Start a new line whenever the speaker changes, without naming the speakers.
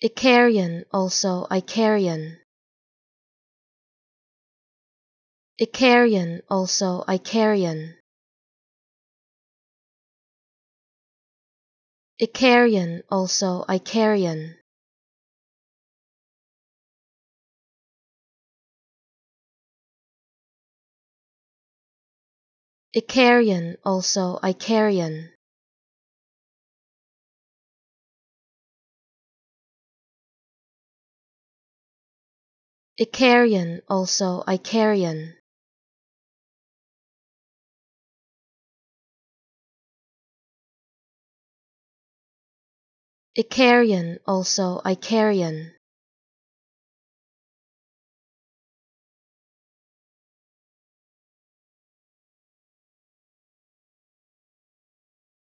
Icarian, also Icarian. Icarian, also Icarian. Icarian, also Icarian. Icarian, also Icarian. Icarian, also Icarian. Icarian, also Icarian.